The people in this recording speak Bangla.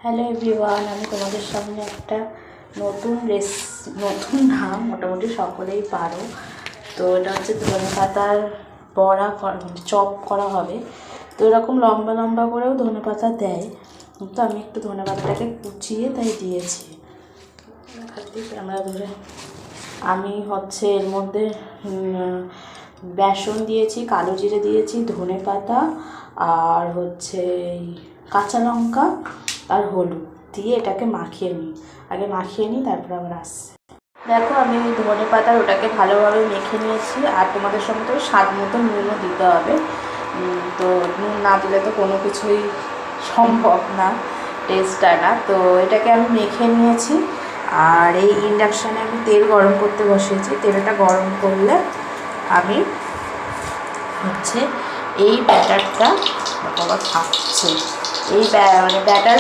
হ্যালো এভরিওয়ান, আমি তোমাদের সামনে একটা নতুন নাম মোটামুটি সকলেই পারো। তো এটা হচ্ছে ধনে পাতার বড়া চপ করা হবে। তো এরকম লম্বা লম্বা করেও ধনে পাতা দেয়, কিন্তু আমি একটু ধনে পাতাটাকে কুচিয়ে তাই দিয়েছি। ক্যামেরা ধরে আমি হচ্ছে এর মধ্যে বেসন দিয়েছি, কালো জিরে দিয়েছি, ধনে পাতা আর হচ্ছে কাঁচা লঙ্কা আর হলুদ দিয়ে এটাকে মাখিয়ে নিই। আগে মাখিয়ে নিই, তারপর আবার আসছি। দেখো, আমি ধনে পাতার ওটাকে ভালোভাবে মেখে নিয়েছি। আর তোমাদের সঙ্গে তো স্বাদ মতো নুনও দিতে হবে। তো নুন না দিলে তো কোনো কিছুই সম্ভব না, টেস্ট আনা। তো এটাকে আমি মেখে নিয়েছি। আর এই ইন্ডাকশানে আমি তেল গরম করতে বসিয়েছি। তেলটা গরম করলে আমি হচ্ছে এই ব্যাটারটা বাবা খাচ্ছে, এই ব্যাটার